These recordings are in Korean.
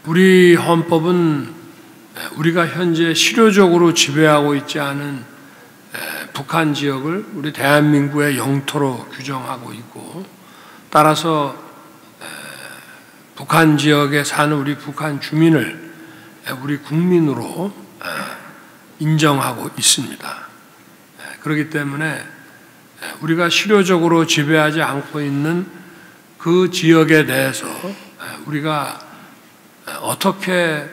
우리 헌법은 우리가 현재 실효적으로 지배하고 있지 않은 북한 지역을 우리 대한민국의 영토로 규정하고 있고, 따라서 북한 지역에 사는 우리 북한 주민을 우리 국민으로 인정하고 있습니다. 그렇기 때문에 우리가 실효적으로 지배하지 않고 있는 그 지역에 대해서 우리가 어떻게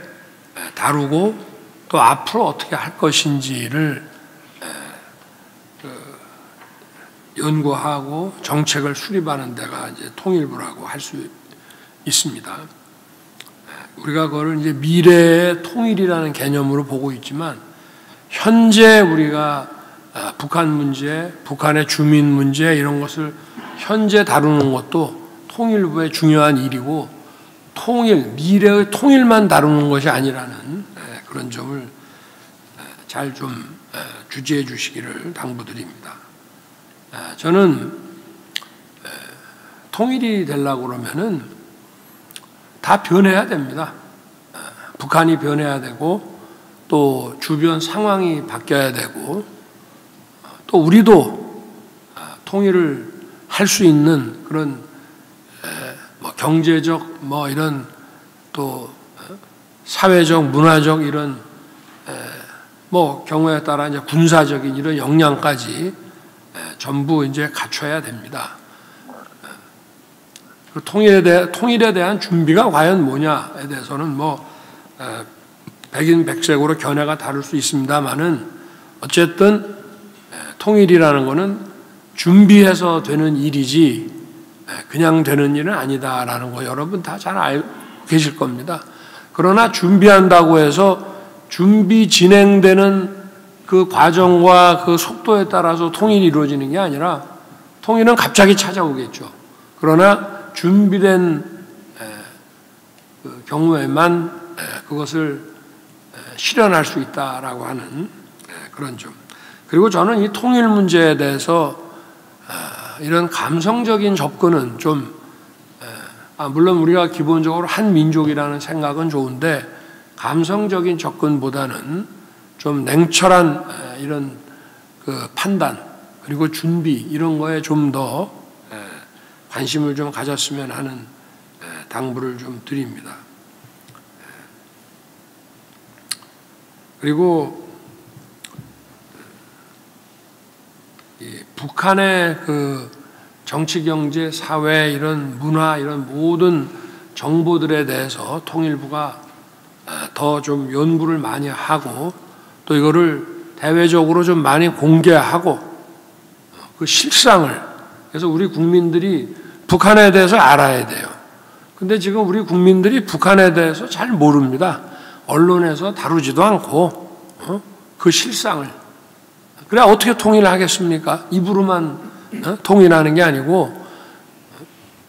다루고 또 앞으로 어떻게 할 것인지를 연구하고 정책을 수립하는 데가 이제 통일부라고 할 수 있습니다. 우리가 그걸 이제 미래의 통일이라는 개념으로 보고 있지만, 현재 우리가 북한 문제, 북한의 주민 문제 이런 것을 현재 다루는 것도 통일부의 중요한 일이고, 미래의 통일만 다루는 것이 아니라는 그런 점을 잘 좀 주지해 주시기를 당부드립니다. 저는 통일이 되려고 그러면은 다 변해야 됩니다. 북한이 변해야 되고, 또 주변 상황이 바뀌어야 되고, 또 우리도 통일을 할 수 있는 그런 경제적 이런 또 사회적, 문화적 이런 경우에 따라 이제 군사적인 이런 역량까지 전부 이제 갖춰야 됩니다. 통일에 대한 준비가 과연 뭐냐에 대해서는 백인백색으로 견해가 다를 수 있습니다만은, 어쨌든 통일이라는 것은 준비해서 되는 일이지 그냥 되는 일은 아니다라는 거 여러분 다 잘 알고 계실 겁니다. 그러나 준비한다고 해서 준비 진행되는 그 과정과 그 속도에 따라서 통일이 이루어지는 게 아니라, 통일은 갑자기 찾아오겠죠. 그러나 준비된 경우에만 그것을 실현할 수 있다라고 하는 그런 점. 그리고 저는 이 통일 문제에 대해서 이런 감성적인 접근은 좀, 물론 우리가 기본적으로 한 민족이라는 생각은 좋은데, 감성적인 접근보다는 좀 냉철한 이런 그 판단 그리고 준비 이런 거에 좀 더 관심을 좀 가졌으면 하는 당부를 좀 드립니다. 그리고 북한의 그 정치, 경제, 사회 이런 문화 이런 모든 정보들에 대해서 통일부가 더 좀 연구를 많이 하고, 또 이거를 대외적으로 좀 많이 공개하고 그 실상을, 그래서 우리 국민들이 북한에 대해서 알아야 돼요. 근데 지금 우리 국민들이 북한에 대해서 잘 모릅니다. 언론에서 다루지도 않고 그 실상을. 그래 어떻게 통일을 하겠습니까? 입으로만 통일하는 게 아니고,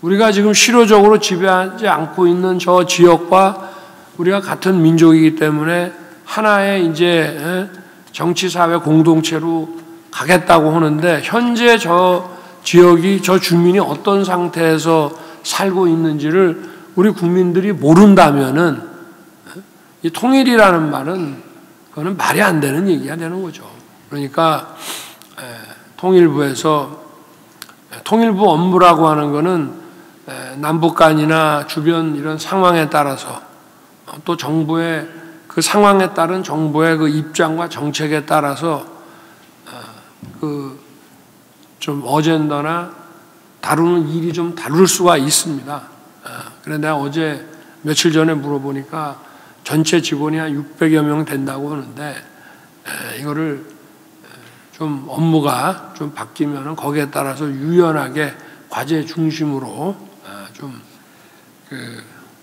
우리가 지금 실효적으로 지배하지 않고 있는 저 지역과 우리가 같은 민족이기 때문에 하나의 이제 정치 사회 공동체로 가겠다고 하는데, 현재 저 지역이, 저 주민이 어떤 상태에서 살고 있는지를 우리 국민들이 모른다면은 이 통일이라는 말은 그거는 말이 안 되는 얘기가 되는 거죠. 그러니까 통일부에서 통일부 업무라고 하는 거는 남북 간이나 주변 이런 상황에 따라서, 또 정부의 그 상황에 따른 정부의 그 입장과 정책에 따라서 그 좀 어젠더나 다루는 일이 좀 다를 수가 있습니다. 그런데 내가 어제 며칠 전에 물어보니까 전체 직원이 한 600여 명 된다고 하는데, 이거를 좀 업무가 좀 바뀌면은 거기에 따라서 유연하게 과제 중심으로 좀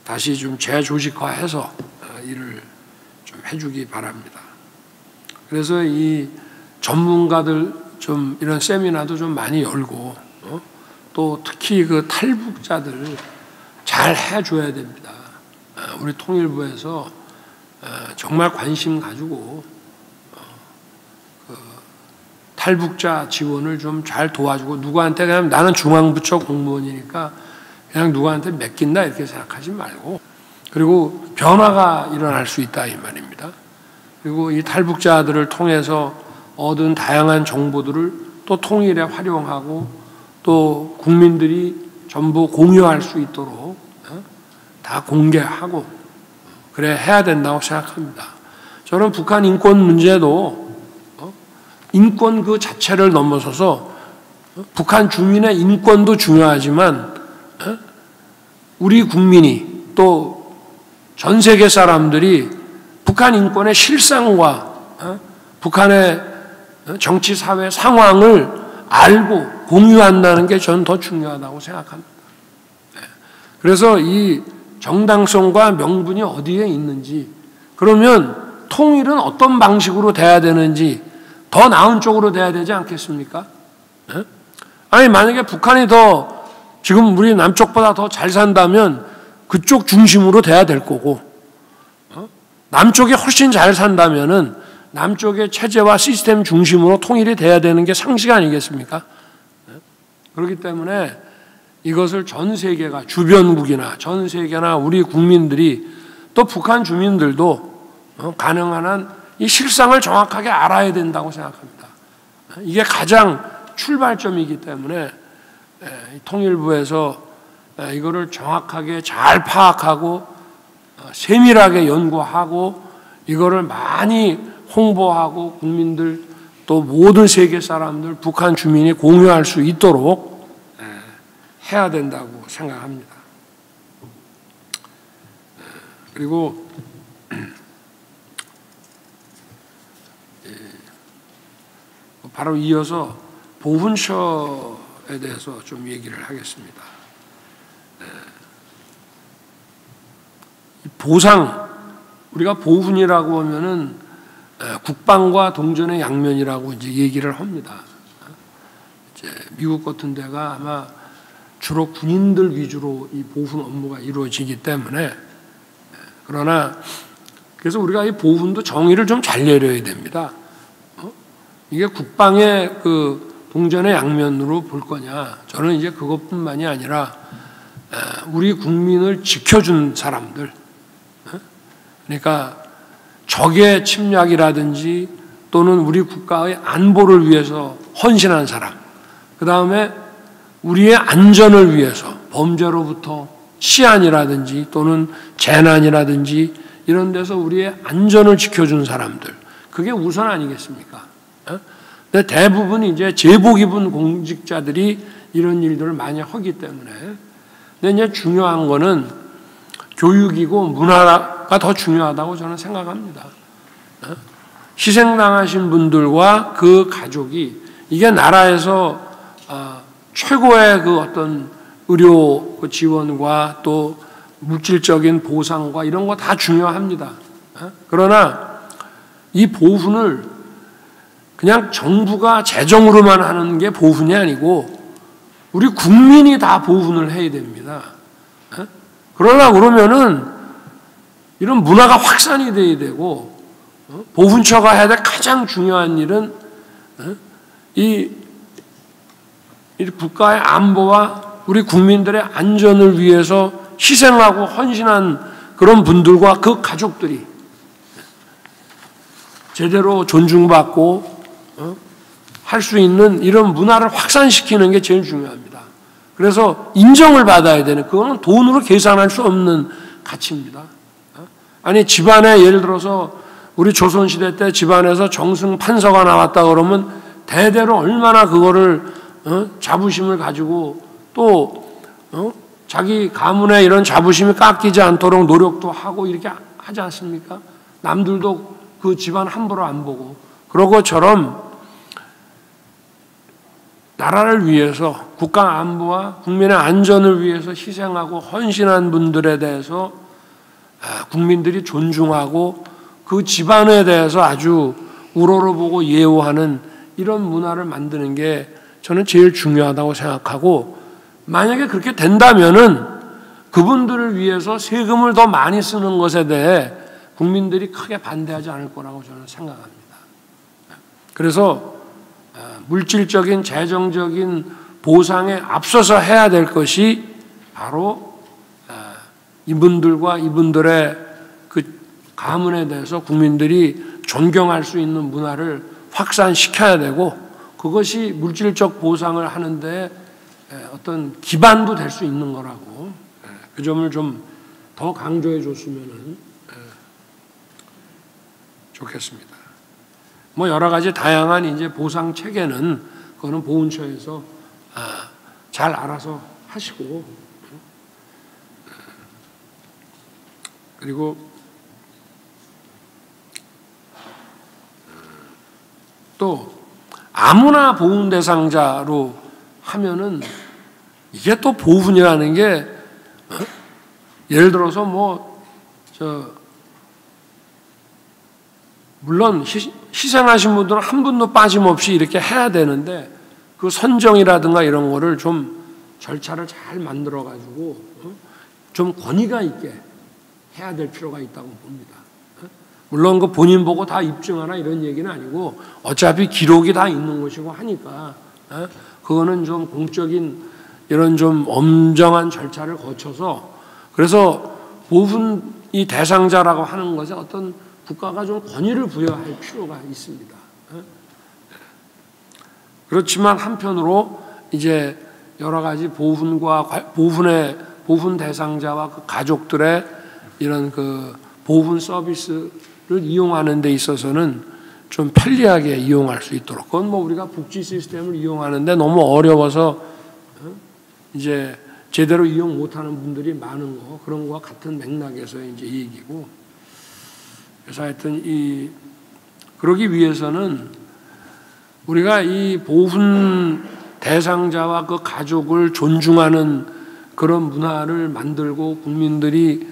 다시 좀 재조직화해서 일을 좀 해주기 바랍니다. 그래서 이 전문가들 좀 이런 세미나도 좀 많이 열고, 또 특히 그 탈북자들 잘 해줘야 됩니다. 우리 통일부에서 정말 관심 가지고 그 탈북자 지원을 좀 잘 도와주고, 누구한테 그냥 나는 중앙부처 공무원이니까 그냥 누구한테 맡긴다 이렇게 생각하지 말고, 그리고 변화가 일어날 수 있다 이 말입니다. 그리고 이 탈북자들을 통해서 얻은 다양한 정보들을 또 통일에 활용하고 또 국민들이 전부 공유할 수 있도록 다 공개하고 그래 해야 된다고 생각합니다. 저는 북한 인권 문제도 인권 그 자체를 넘어서서 북한 주민의 인권도 중요하지만 우리 국민이 또 전 세계 사람들이 북한 인권의 실상과 북한의 정치 사회 상황을 알고 공유한다는 게 저는 더 중요하다고 생각합니다. 그래서 이 정당성과 명분이 어디에 있는지, 그러면 통일은 어떤 방식으로 돼야 되는지 더 나은 쪽으로 돼야 되지 않겠습니까? 아니 만약에 북한이 더 지금 우리 남쪽보다 더 잘 산다면 그쪽 중심으로 돼야 될 거고, 남쪽이 훨씬 잘 산다면은 남쪽의 체제와 시스템 중심으로 통일이 돼야 되는 게 상식 아니겠습니까? 그렇기 때문에 이것을 전 세계가, 주변국이나 전 세계나 우리 국민들이 또 북한 주민들도 가능한 한 이 실상을 정확하게 알아야 된다고 생각합니다. 이게 가장 출발점이기 때문에 통일부에서 이거를 정확하게 잘 파악하고 세밀하게 연구하고 이거를 많이 홍보하고 국민들 또 모든 세계 사람들, 북한 주민이 공유할 수 있도록 해야 된다고 생각합니다. 그리고 바로 이어서 보훈처에 대해서 좀 얘기를 하겠습니다. 보상, 우리가 보훈이라고 하면은 국방과 동전의 양면이라고 이제 얘기를 합니다. 이제 미국 같은 데가 아마 주로 군인들 위주로 이 보훈 업무가 이루어지기 때문에, 그러나 그래서 우리가 이 보훈도 정의를 좀 잘 내려야 됩니다. 이게 국방의 그 동전의 양면으로 볼 거냐? 저는 이제 그것뿐만이 아니라 우리 국민을 지켜준 사람들, 그러니까 적의 침략이라든지 또는 우리 국가의 안보를 위해서 헌신한 사람, 그 다음에 우리의 안전을 위해서 범죄로부터 치안이라든지 또는 재난이라든지 이런 데서 우리의 안전을 지켜준 사람들, 그게 우선 아니겠습니까? 근데 대부분 이제 제복 입은 공직자들이 이런 일들을 많이 하기 때문에, 근데 이제 중요한 거는 교육이고 문화가 더 중요하다고 저는 생각합니다. 희생당하신 분들과 그 가족이 이게 나라에서 최고의 그 어떤 의료 지원과 또 물질적인 보상과 이런 거 다 중요합니다. 그러나 이 보훈을 그냥 정부가 재정으로만 하는 게 보훈이 아니고 우리 국민이 다 보훈을 해야 됩니다. 그러려고 그러면은 이런 문화가 확산이 돼야 되고, 보훈처가 해야 될 가장 중요한 일은 이 국가의 안보와 우리 국민들의 안전을 위해서 희생하고 헌신한 그런 분들과 그 가족들이 제대로 존중받고 할 수 있는 이런 문화를 확산시키는 게 제일 중요합니다. 그래서 인정을 받아야 되는, 그거는 돈으로 계산할 수 없는 가치입니다. 아니 집안에 예를 들어서 우리 조선시대 때 집안에서 정승 판서가 나왔다 그러면 대대로 얼마나 그거를 자부심을 가지고 또 자기 가문의 이런 자부심이 깎이지 않도록 노력도 하고 이렇게 하지 않습니까? 남들도 그 집안 함부로 안 보고. 그런 것처럼 나라를 위해서 국가 안보와 국민의 안전을 위해서 희생하고 헌신한 분들에 대해서 국민들이 존중하고 그 집안에 대해서 아주 우러러보고 예우하는 이런 문화를 만드는 게 저는 제일 중요하다고 생각하고, 만약에 그렇게 된다면은 그분들을 위해서 세금을 더 많이 쓰는 것에 대해 국민들이 크게 반대하지 않을 거라고 저는 생각합니다. 그래서 물질적인 재정적인 보상에 앞서서 해야 될 것이 바로 이분들과 이분들의 그 가문에 대해서 국민들이 존경할 수 있는 문화를 확산시켜야 되고 그것이 물질적 보상을 하는데 어떤 기반도 될 수 있는 거라고 그 점을 좀 더 강조해 줬으면 좋겠습니다. 뭐 여러 가지 다양한 이제 보상 체계는 그거는 보훈처에서 잘 알아서 하시고 그리고 또 아무나 보훈 대상자로 하면은 이게 또 보훈이라는 게 예를 들어서 물론 희생하신 분들은 한 분도 빠짐없이 이렇게 해야 되는데 그 선정이라든가 이런 거를 좀 절차를 잘 만들어 가지고 좀 권위가 있게 해야 될 필요가 있다고 봅니다. 물론 그 본인 보고 다 입증하라 이런 얘기는 아니고 어차피 기록이 다 있는 것이고 하니까 그거는 좀 공적인 이런 좀 엄정한 절차를 거쳐서 그래서 보훈이 대상자라고 하는 것에 어떤 국가가 좀 권위를 부여할 필요가 있습니다. 그렇지만 한편으로 이제 여러 가지 보훈과 보훈 대상자와 그 가족들의 이런 그 보훈 서비스를 이용하는 데 있어서는 좀 편리하게 이용할 수 있도록 그건 뭐 우리가 복지 시스템을 이용하는데 너무 어려워서 이제 제대로 이용 못하는 분들이 많은 거 그런 거와 같은 맥락에서의 이제 얘기고 그래서 하여튼 그러기 위해서는 우리가 이 보훈 대상자와 그 가족을 존중하는 그런 문화를 만들고 국민들이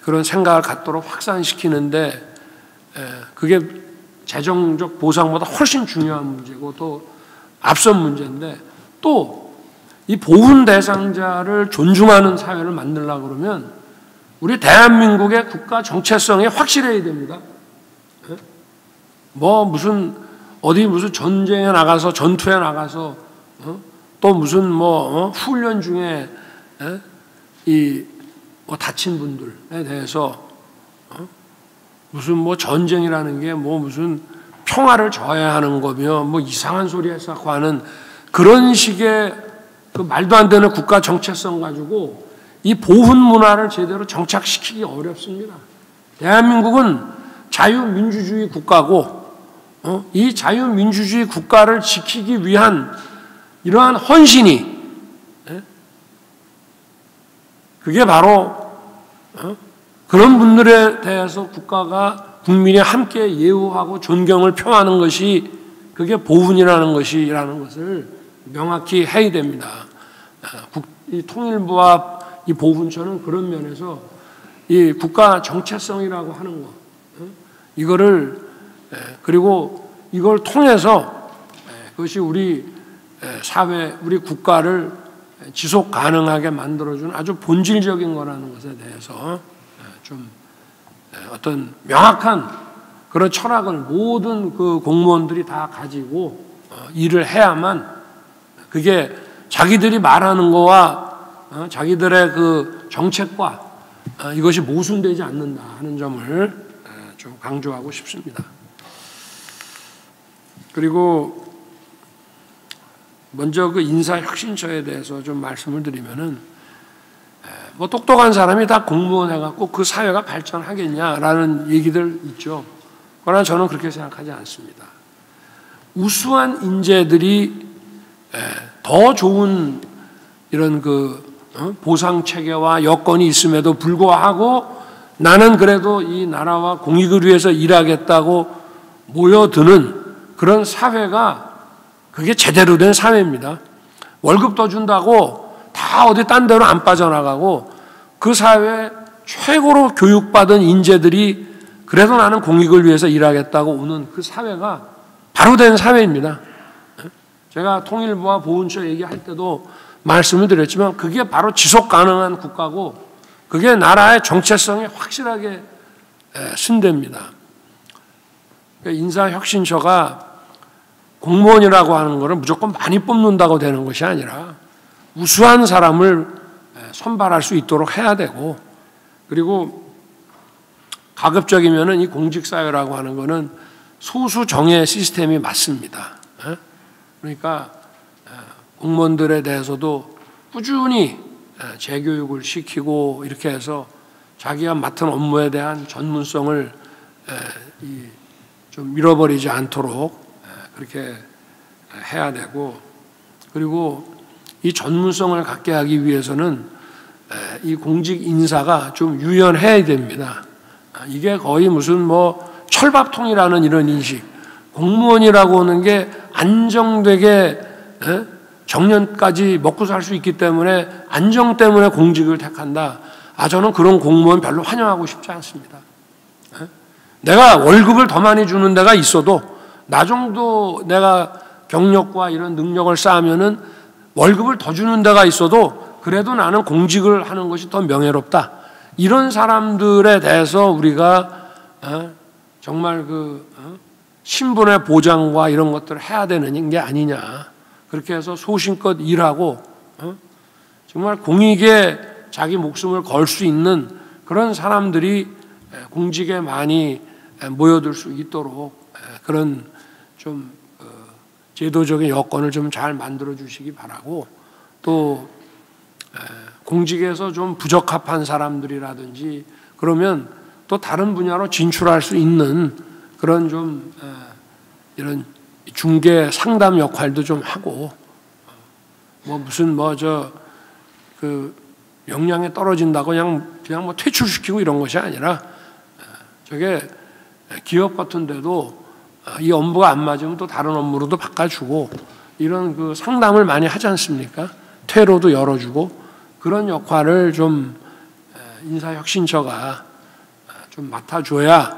그런 생각을 갖도록 확산시키는데 그게 재정적 보상보다 훨씬 중요한 문제고 또 앞선 문제인데 또 이 보훈 대상자를 존중하는 사회를 만들려고 그러면 우리 대한민국의 국가 정체성이 확실해야 됩니다. 뭐 무슨 전쟁에 나가서 전투에 나가서 또 무슨 훈련 중에 다친 분들에 대해서 무슨 전쟁이라는 게 무슨 평화를 저해야 하는 거며 이상한 소리 해서 하는 그런 식의 그 말도 안 되는 국가 정체성 가지고 이 보훈 문화를 제대로 정착시키기 어렵습니다. 대한민국은 자유민주주의 국가고 이 자유민주주의 국가를 지키기 위한 이러한 헌신이 그게 바로 그런 분들에 대해서 국민이 함께 예우하고 존경을 표하는 것이 그게 보훈이라는 것을 명확히 해야 됩니다. 이 통일부와 이 보훈처는 그런 면에서 이 국가 정체성이라고 하는 것, 이거를 그리고 이걸 통해서 그것이 우리 사회, 우리 국가를 지속 가능하게 만들어주는 아주 본질적인 거라는 것에 대해서 좀 어떤 명확한 그런 철학을 모든 그 공무원들이 다 가지고 일을 해야만 그게 자기들이 말하는 거와 자기들의 그 정책과 이것이 모순되지 않는다 하는 점을 좀 강조하고 싶습니다. 그리고 먼저 그 인사혁신처에 대해서 좀 말씀을 드리면은 똑똑한 사람이 다 공무원 해갖고 그 사회가 발전하겠냐라는 얘기들 있죠. 그러나 저는 그렇게 생각하지 않습니다. 우수한 인재들이 더 좋은 이런 보상 체계와 여건이 있음에도 불구하고 나는 그래도 이 나라와 공익을 위해서 일하겠다고 모여드는 그런 사회가 그게 제대로 된 사회입니다. 월급 더 준다고 다 어디 딴 데로 안 빠져나가고 그 사회 최고로 교육받은 인재들이 그래도 나는 공익을 위해서 일하겠다고 오는 그 사회가 바로 된 사회입니다. 제가 통일부와 보훈처 얘기할 때도 말씀을 드렸지만 그게 바로 지속 가능한 국가고 그게 나라의 정체성이 확실하게 순대입니다. 인사혁신처가 공무원이라고 하는 것을 무조건 많이 뽑는다고 되는 것이 아니라 우수한 사람을 선발할 수 있도록 해야 되고 그리고 가급적이면은 이 공직사회라고 하는 거는 소수 정예 시스템이 맞습니다. 그러니까 공무원들에 대해서도 꾸준히 재교육을 시키고 이렇게 해서 자기가 맡은 업무에 대한 전문성을 좀 잃어버리지 않도록 그렇게 해야 되고, 그리고 이 전문성을 갖게 하기 위해서는 이 공직 인사가 좀 유연해야 됩니다. 이게 거의 무슨 뭐 철밥통이라는 이런 인식, 공무원이라고 하는 게 안정되게 정년까지 먹고 살 수 있기 때문에 안정 때문에 공직을 택한다. 저는 그런 공무원 별로 환영하고 싶지 않습니다. 내가 월급을 더 많이 주는 데가 있어도 나 정도 내가 경력과 이런 능력을 쌓으면은 월급을 더 주는 데가 있어도 그래도 나는 공직을 하는 것이 더 명예롭다. 이런 사람들에 대해서 우리가 정말 신분의 보장과 이런 것들을 해야 되는 게 아니냐. 그렇게 해서 소신껏 일하고 정말 공익에 자기 목숨을 걸 수 있는 그런 사람들이 공직에 많이 모여들 수 있도록 그런 좀 제도적인 여건을 좀 잘 만들어 주시기 바라고, 또 공직에서 좀 부적합한 사람들이라든지 그러면 또 다른 분야로 진출할 수 있는 그런 좀 이런 중개 상담 역할도 좀 하고, 뭐 무슨 역량이 떨어진다고 그냥 뭐 퇴출시키고 이런 것이 아니라 저게 기업 같은 데도 이 업무가 안 맞으면 또 다른 업무로도 바꿔주고 이런 그 상담을 많이 하지 않습니까? 퇴로도 열어주고 그런 역할을 좀 인사혁신처가 좀 맡아줘야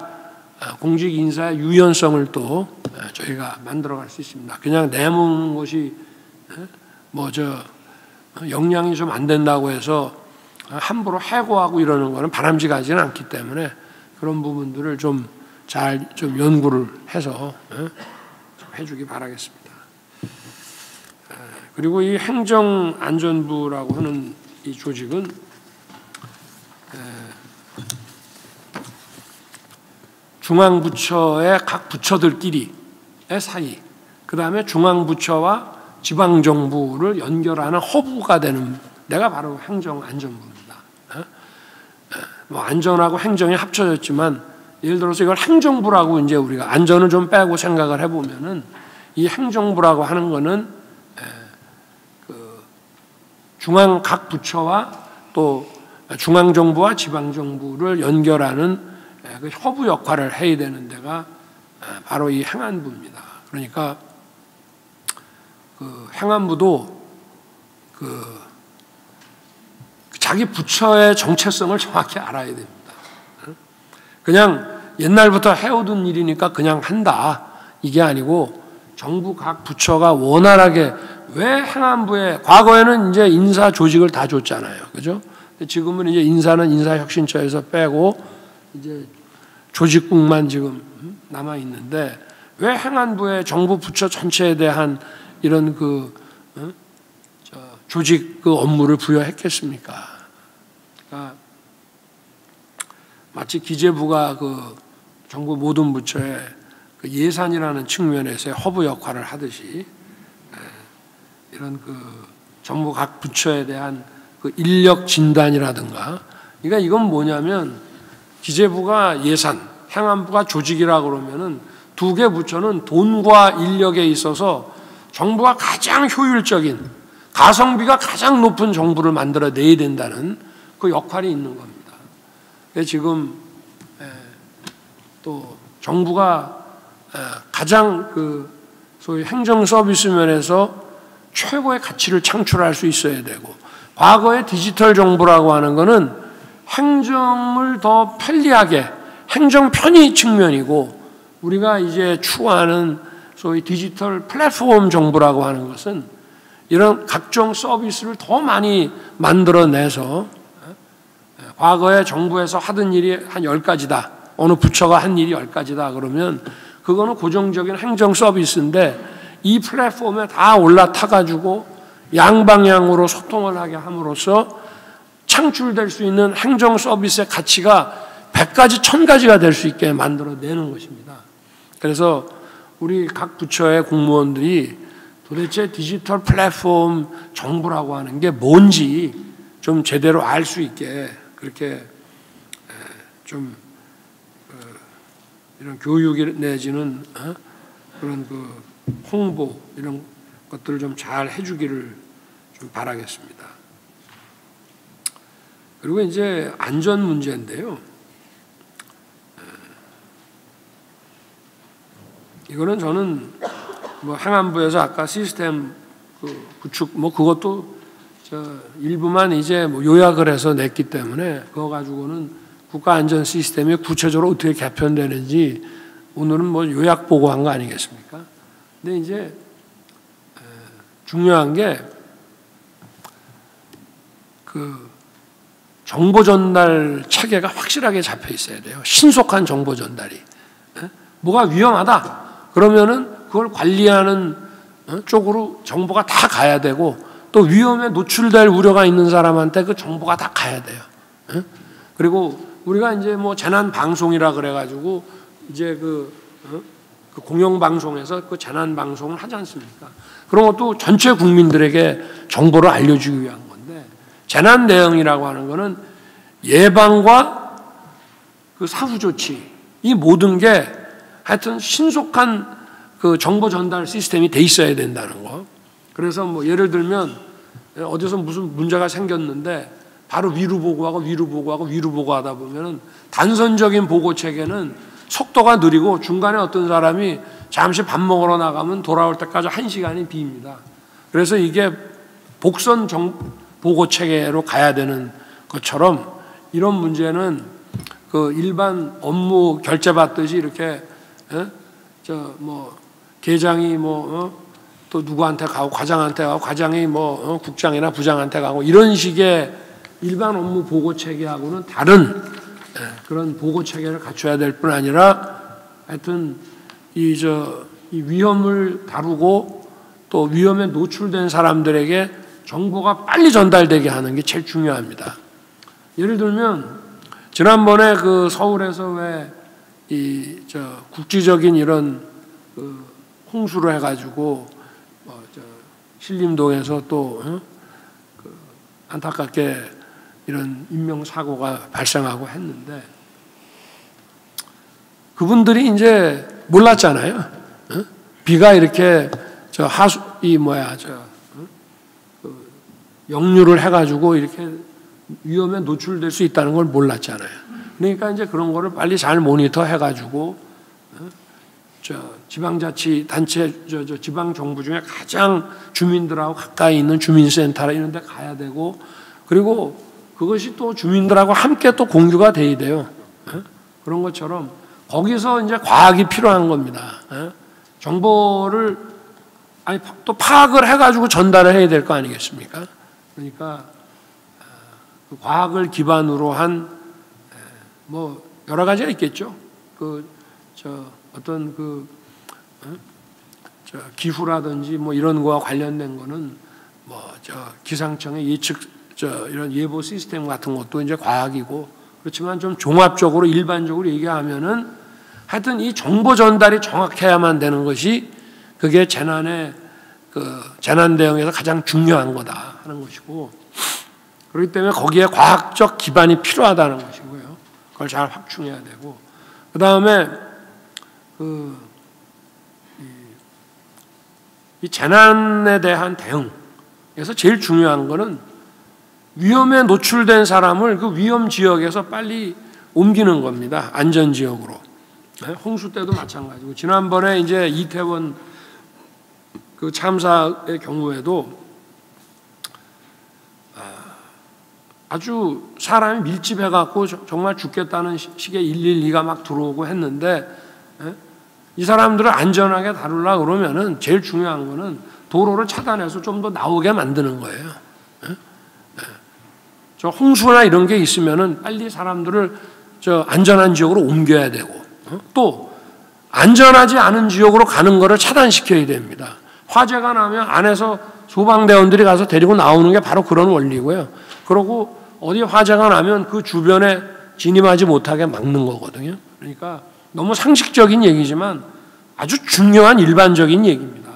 공직 인사의 유연성을 또 저희가 만들어갈 수 있습니다. 그냥 내모는 것이 역량이 좀 안 된다고 해서 함부로 해고하고 이러는 거는 바람직하지는 않기 때문에 그런 부분들을 좀 잘 연구를 해서 좀 해주기 바라겠습니다. 그리고 이 행정안전부라고 하는 이 조직은 중앙부처의 각 부처들끼리의 사이, 그 다음에 중앙부처와 지방정부를 연결하는 허브가 되는 데가 바로 행정안전부입니다. 뭐 안전하고 행정이 합쳐졌지만 예를 들어서 이걸 행정부라고 이제 우리가 안전을 좀 빼고 생각을 해보면은 이 행정부라고 하는 거는 중앙 각 부처와 또 중앙정부와 지방정부를 연결하는 그 허브 역할을 해야 되는 데가 바로 이 행안부입니다. 그러니까 그 행안부도 자기 부처의 정체성을 정확히 알아야 됩니다. 그냥 옛날부터 해오던 일이니까 그냥 한다 이게 아니고 정부 각 부처가 원활하게, 왜 행안부에 과거에는 이제 인사 조직을 다 줬잖아요, 그죠? 지금은 이제 인사는 인사혁신처에서 빼고 이제 조직국만 지금 남아 있는데 왜 행안부에 정부 부처 전체에 대한 이런 조직 업무를 부여했겠습니까? 그러니까 마치 기재부가 정부 모든 부처의 예산이라는 측면에서의 허브 역할을 하듯이 이런 정부 각 부처에 대한 인력 진단이라든가, 그러니까 이건 뭐냐면 기재부가 예산, 행안부가 조직이라고 그러면은 두 개 부처는 돈과 인력에 있어서 정부가 가장 효율적인, 가성비가 가장 높은 정부를 만들어내야 된다는 그 역할이 있는 겁니다. 지금 또 정부가 가장 소위 행정 서비스 면에서 최고의 가치를 창출할 수 있어야 되고, 과거의 디지털 정부라고 하는 것은 행정을 더 편리하게, 행정 편의 측면이고, 우리가 이제 추구하는 소위 디지털 플랫폼 정부라고 하는 것은 이런 각종 서비스를 더 많이 만들어내서 과거에 정부에서 하던 일이 한 10가지다. 어느 부처가 한 일이 10가지다. 그러면 그거는 고정적인 행정 서비스인데 이 플랫폼에 다 올라타가지고 양방향으로 소통을 하게 함으로써 창출될 수 있는 행정 서비스의 가치가 100가지, 1000가지가 될 수 있게 만들어내는 것입니다. 그래서 우리 각 부처의 공무원들이 도대체 디지털 플랫폼 정보라고 하는 게 뭔지 좀 제대로 알 수 있게 그렇게 좀 이런 교육 내지는 그런 그 홍보 이런 것들을 좀 잘 해주기를 좀 바라겠습니다. 그리고 이제 안전 문제인데요. 이거는 저는 뭐 행안부에서 아까 시스템 그 구축 뭐 그것도 일부만 이제 뭐 요약을 해서 냈기 때문에 그거 가지고는 국가 안전 시스템이 구체적으로 어떻게 개편되는지 오늘은 뭐 요약 보고한 거 아니겠습니까? 근데 이제 중요한 게 그 정보 전달 체계가 확실하게 잡혀 있어야 돼요. 신속한 정보 전달이. 뭐가 위험하다 그러면은 그걸 관리하는 쪽으로 정보가 다 가야 되고 또 위험에 노출될 우려가 있는 사람한테 그 정보가 다 가야 돼요. 그리고 우리가 이제 뭐 재난 방송이라 그래가지고 이제 그 공영 방송에서 그 재난 방송을 하지 않습니까? 그런 것도 전체 국민들에게 정보를 알려주기 위한 건데 재난 대응이라고 하는 거는 예방과 그 사후 조치 이 모든 게 하여튼 신속한 그 정보 전달 시스템이 돼 있어야 된다는 거. 그래서 뭐 예를 들면 어디서 무슨 문제가 생겼는데 바로 위로 보고하고 위로 보고하고 위로 보고하다 보면은 단선적인 보고 체계는 속도가 느리고 중간에 어떤 사람이 잠시 밥 먹으러 나가면 돌아올 때까지 1시간이 빕니다. 그래서 이게 복선 보고 체계로 가야 되는 것처럼 이런 문제는 그 일반 업무 결제 받듯이 이렇게 뭐 계장이 또 누구한테 가고 과장한테 가고 과장이 국장이나 부장한테 가고 이런 식의 일반 업무 보고 체계하고는 다른 그런 보고 체계를 갖춰야 될 뿐 아니라 하여튼 이 위험을 다루고 또 위험에 노출된 사람들에게 정보가 빨리 전달되게 하는 게 제일 중요합니다. 예를 들면 지난번에 그 서울에서 왜 국지적인 이런 그 홍수를 해가지고 신림동에서 또 안타깝게 이런 인명사고가 발생하고 했는데 그분들이 이제 몰랐잖아요. 비가 이렇게 역류를 해가지고 이렇게 위험에 노출될 수 있다는 걸 몰랐잖아요. 그러니까 이제 그런 거를 빨리 잘 모니터 해가지고 지방자치단체 지방정부 중에 가장 주민들하고 가까이 있는 주민센터나 이런 데 가야 되고 그리고 그것이 또 주민들하고 함께 또 공유가 돼야 돼요. 그런 것처럼 거기서 이제 과학이 필요한 겁니다. 정보를 또 파악을 해가지고 전달을 해야 될 거 아니겠습니까? 그러니까 그 과학을 기반으로 한 뭐 여러 가지가 있겠죠. 어떤 기후라든지 뭐 이런 거와 관련된 거는 기상청의 예측 이런 예보 시스템 같은 것도 이제 과학이고 그렇지만 좀 종합적으로 일반적으로 얘기하면은 하여튼 이 정보 전달이 정확해야만 되는 것이 그게 재난 대응에서 가장 중요한 거다 하는 것이고 그렇기 때문에 거기에 과학적 기반이 필요하다는 것이고요. 그걸 잘 확충해야 되고 그 다음에 이 재난에 대한 대응에서 제일 중요한 거는 위험에 노출된 사람을 그 위험 지역에서 빨리 옮기는 겁니다. 안전 지역으로. 홍수 때도 마찬가지고 지난번에 이제 이태원 그 참사의 경우에도 아주 사람이 밀집해갖고 정말 죽겠다는 식의 112가 막 들어오고 했는데 이 사람들을 안전하게 다루려고 그러면은 제일 중요한 거는 도로를 차단해서 좀 더 나오게 만드는 거예요. 홍수나 이런 게 있으면은 빨리 사람들을 안전한 지역으로 옮겨야 되고 또 안전하지 않은 지역으로 가는 거를 차단시켜야 됩니다. 화재가 나면 안에서 소방대원들이 가서 데리고 나오는 게 바로 그런 원리고요. 그리고 어디 화재가 나면 그 주변에 진입하지 못하게 막는 거거든요. 그러니까 너무 상식적인 얘기지만 아주 중요한 일반적인 얘기입니다.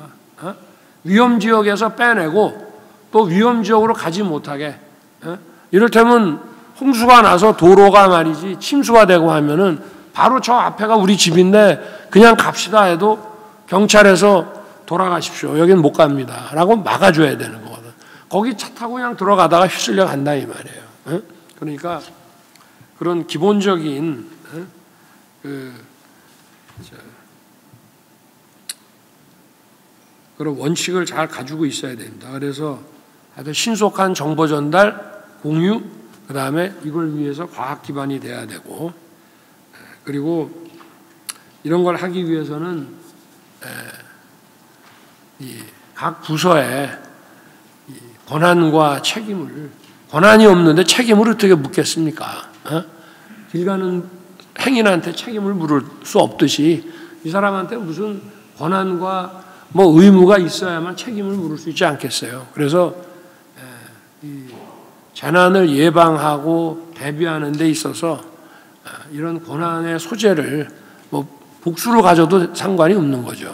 위험 지역에서 빼내고 또 위험 지역으로 가지 못하게, 이를테면 홍수가 나서 도로가 말이지 침수가 되고 하면은 바로 저 앞에가 우리 집인데 그냥 갑시다 해도 경찰에서 돌아가십시오. 여기는 못 갑니다. 라고 막아줘야 되는 거거든. 거기 차 타고 그냥 들어가다가 휩쓸려 간다 이 말이에요. 그러니까 그런 기본적인 그런 원칙을 잘 가지고 있어야 됩니다. 그래서 하여튼 신속한 정보 전달, 공유, 그 다음에 이걸 위해서 과학 기반이 돼야 되고, 그리고 이런 걸 하기 위해서는 각 부서에 권한과 책임을, 권한이 없는데 책임을 어떻게 묻겠습니까? 길 가는 행인한테 책임을 물을 수 없듯이 이 사람한테 무슨 권한과 뭐 의무가 있어야만 책임을 물을 수 있지 않겠어요? 그래서 이 재난을 예방하고 대비하는 데 있어서 이런 권한의 소재를 뭐 복수로 가져도 상관이 없는 거죠.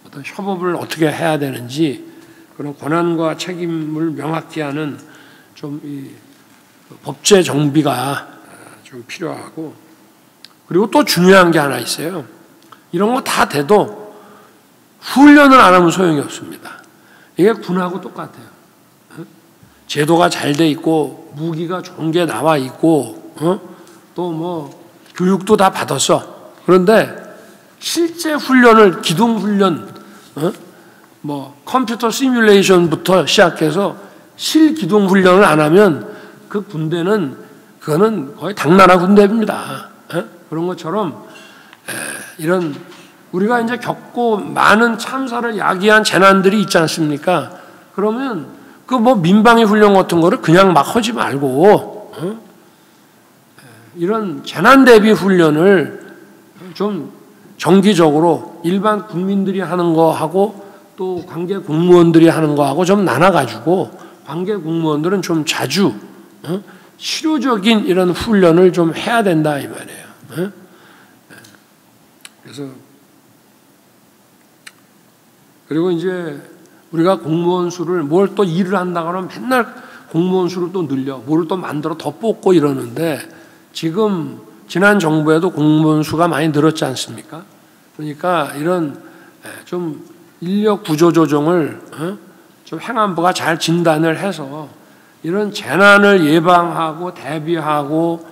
어떤 협업을 어떻게 해야 되는지 그런 권한과 책임을 명확히 하는 좀 이 법제 정비가 좀 필요하고, 그리고 또 중요한 게 하나 있어요. 이런 거 다 돼도 훈련을 안 하면 소용이 없습니다. 이게 군하고 똑같아요. 제도가 잘 돼 있고 무기가 좋은 게 나와 있고 또 뭐 교육도 다 받았어. 그런데 실제 훈련을, 기동 훈련, 뭐 컴퓨터 시뮬레이션부터 시작해서 실기동 훈련을 안 하면 그 군대는 그거는 거의 당나라 군대입니다. 그런 것처럼 이런 우리가 이제 겪고 많은 참사를 야기한 재난들이 있지 않습니까? 그러면 그 뭐 민방위 훈련 같은 거를 그냥 막 하지 말고 이런 재난 대비 훈련을 좀 정기적으로 일반 국민들이 하는 거하고 또 관계 공무원들이 하는 거하고 좀 나눠가지고 관계 공무원들은 좀 자주 실효적인 이런 훈련을 좀 해야 된다 이 말이에요. 그래서 그리고 이제 우리가 공무원 수를 뭘 또 일을 한다고 하면 맨날 공무원 수를 또 늘려 뭘 또 만들어 더 뽑고 이러는데, 지금 지난 정부에도 공무원 수가 많이 늘었지 않습니까? 그러니까 이런 좀 인력 구조 조정을 좀 행안부가 잘 진단을 해서 이런 재난을 예방하고 대비하고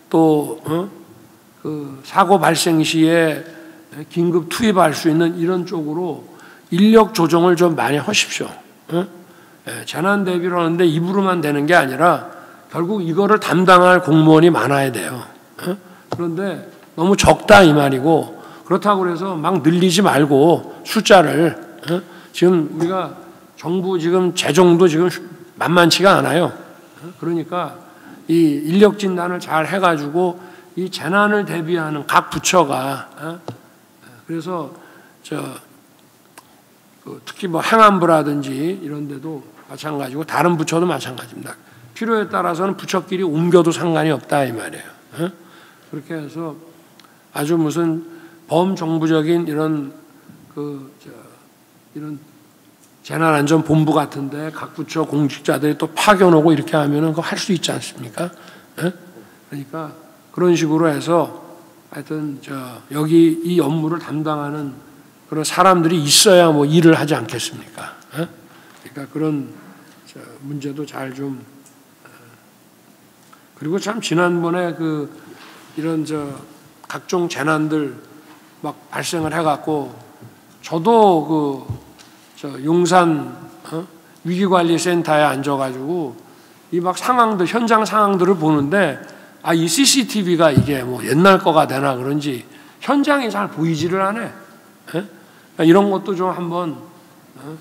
또 그 사고 발생 시에 긴급 투입할 수 있는 이런 쪽으로 인력 조정을 좀 많이 하십시오. 재난 대비를 하는데 입으로만 되는 게 아니라 결국 이거를 담당할 공무원이 많아야 돼요. 그런데 너무 적다 이 말이고, 그렇다고 해서 막 늘리지 말고 숫자를, 지금 우리가 정부 지금 재정도 지금 만만치가 않아요. 그러니까 이 인력 진단을 잘 해가지고 이 재난을 대비하는 각 부처가, 그래서 특히 뭐 행안부라든지 이런 데도 마찬가지고 다른 부처도 마찬가지입니다. 필요에 따라서는 부처끼리 옮겨도 상관이 없다 이 말이에요. 그렇게 해서 아주 무슨 범정부적인 이런 이런 재난안전본부 같은데 각 부처 공직자들이 또 파견오고 이렇게 하면은 그거 할 수 있지 않습니까? 그러니까 그런 식으로 해서 하여튼 여기 이 업무를 담당하는 그런 사람들이 있어야 뭐 일을 하지 않겠습니까? 그러니까 그런 문제도 잘 좀, 그리고 참 지난번에 이런 각종 재난들 막 발생을 해갖고 저도 용산 위기관리센터에 앉아가지고 이 막 상황들, 현장 상황들을 보는데 이 CCTV가 이게 뭐 옛날 거가 되나 그런지 현장이 잘 보이지를 않아. 이런 것도 좀 한번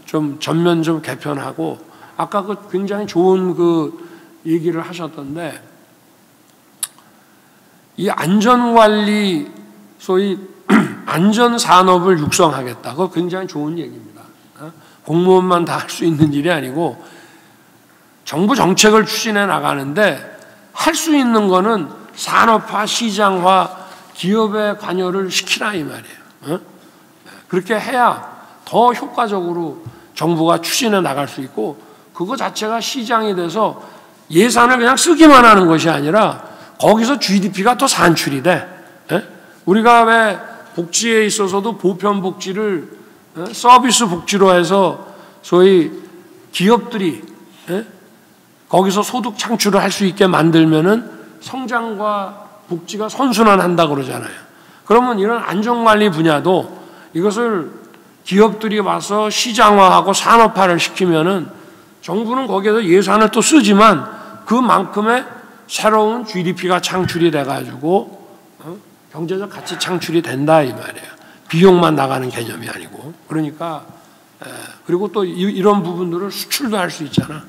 좀 전면 좀 개편하고, 아까 굉장히 좋은 얘기를 하셨던데, 이 안전관리, 소위 안전산업을 육성하겠다. 그거 굉장히 좋은 얘기입니다. 공무원만 다 할 수 있는 일이 아니고 정부 정책을 추진해 나가는데 할 수 있는 거는 산업화, 시장화, 기업의 관여를 시키라 이 말이에요. 그렇게 해야 더 효과적으로 정부가 추진해 나갈 수 있고, 그거 자체가 시장이 돼서 예산을 그냥 쓰기만 하는 것이 아니라 거기서 GDP가 또 산출이 돼. 우리가 왜 복지에 있어서도 보편 복지를 서비스 복지로 해서 소위 기업들이 거기서 소득 창출을 할 수 있게 만들면은 성장과 복지가 선순환한다 그러잖아요. 그러면 이런 안전관리 분야도 이것을 기업들이 와서 시장화하고 산업화를 시키면은 정부는 거기에서 예산을 또 쓰지만 그만큼의 새로운 GDP가 창출이 돼가지고 경제적 가치 창출이 된다 이 말이에요. 비용만 나가는 개념이 아니고. 그러니까 그리고 또 이런 부분들을 수출도 할 수 있잖아.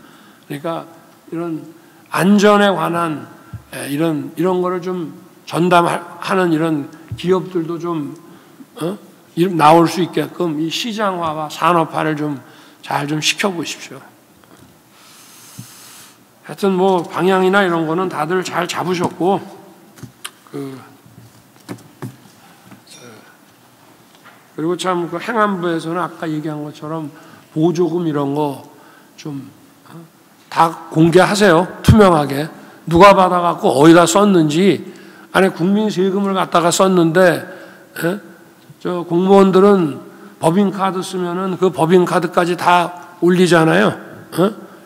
그러니까 이런 안전에 관한 이런 거를 좀 전담하는 이런 기업들도 좀 나올 수 있게끔 이 시장화와 산업화를 좀 잘 좀 시켜보십시오. 하여튼 뭐 방향이나 이런 거는 다들 잘 잡으셨고, 그리고 참 그 행안부에서는 아까 얘기한 것처럼 보조금 이런 거 좀 다 공개하세요. 투명하게. 누가 받아갖고 어디다 썼는지. 안에 국민 세금을 갖다가 썼는데, 저 공무원들은 법인카드 쓰면은 그 법인카드까지 다 올리잖아요.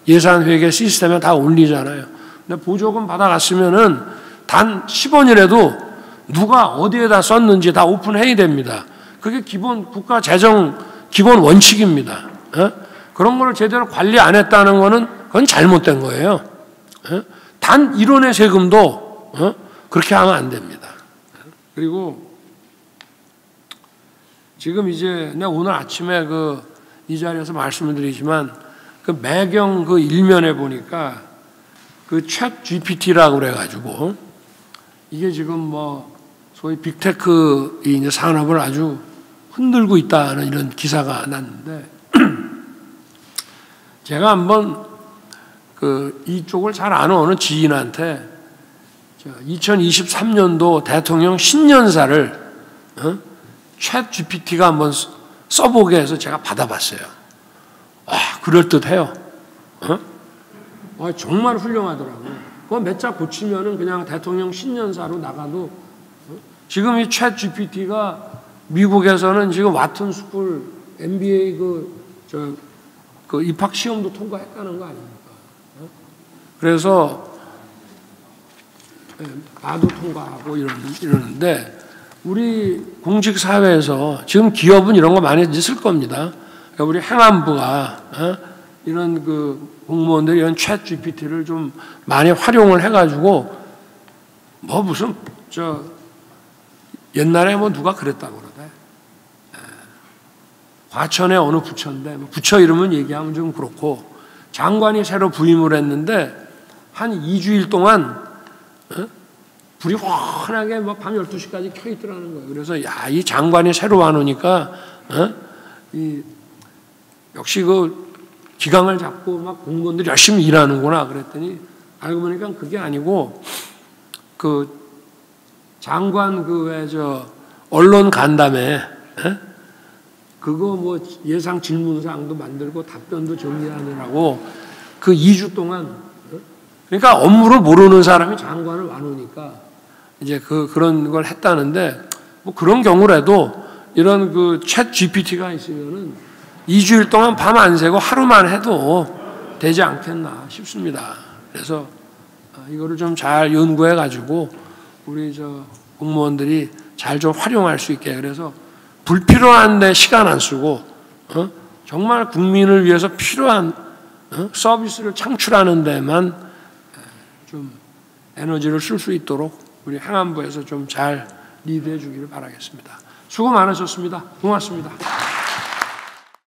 예산 회계 시스템에 다 올리잖아요. 근데 보조금 받아갔으면은 단 10원이라도 누가 어디에다 썼는지 다 오픈해야 됩니다. 그게 기본 국가 재정 기본 원칙입니다. 그런 걸 제대로 관리 안 했다는 거는 그건 잘못된 거예요. 단 1원의 세금도 그렇게 하면 안 됩니다. 그리고 지금 이제 내가 오늘 아침에 이 자리에서 말씀을 드리지만 그 매경 그 일면에 보니까 그 챗 GPT라고 그래가지고 이게 지금 뭐 소위 빅테크 이제 산업을 아주 흔들고 있다는 이런 기사가 났는데 제가 한번 이쪽을 잘 아는 어느 지인한테 2023년도 대통령 신년사를 챗 GPT가 한번 써보게 해서 제가 받아봤어요. 그럴듯해요. 정말 훌륭하더라고요. 그거 몇 자 고치면은 그냥 대통령 신년사로 나가도 지금 이 챗 GPT가 미국에서는 지금 와튼 스쿨 MBA 그 입학 시험도 통과했다는 거 아닙니까? 그래서 나도 통과하고 이러는데 우리 공직 사회에서 지금 기업은 이런 거 많이 있을 겁니다. 그러니까 우리 행안부가 이런 공무원들이 이런 챗 GPT를 좀 많이 활용을 해가지고 뭐 무슨 옛날에 뭐 누가 그랬다고 그러대. 과천의 어느 부처인데 부처 이름은 얘기하면 좀 그렇고 장관이 새로 부임을 했는데 한 2주일 동안 불이 환하게 막 밤 12시까지 켜 있더라는 거예요. 그래서 이 장관이 새로 와놓으니까 역시 기강을 잡고 막 공무원들이 열심히 일하는구나 그랬더니 알고 보니까 그게 아니고 장관 언론 간담회 그거 뭐 예상 질문사항도 만들고 답변도 정리하느라고 2주 동안 그러니까 업무를 모르는 사람이 장관을 와놓으니까 이제 그런 걸 했다는데 뭐 그런 경우라도 이런 챗 GPT가 있으면은 2주일 동안 밤 안 새고 하루만 해도 되지 않겠나 싶습니다. 그래서 이거를 좀 잘 연구해 가지고 우리 공무원들이 잘 좀 활용할 수 있게 그래서 불필요한 데 시간 안 쓰고 정말 국민을 위해서 필요한 서비스를 창출하는 데만 좀 에너지를 쓸 수 있도록 우리 행안부에서 좀 잘 리드해 주기를 바라겠습니다. 수고 많으셨습니다. 고맙습니다.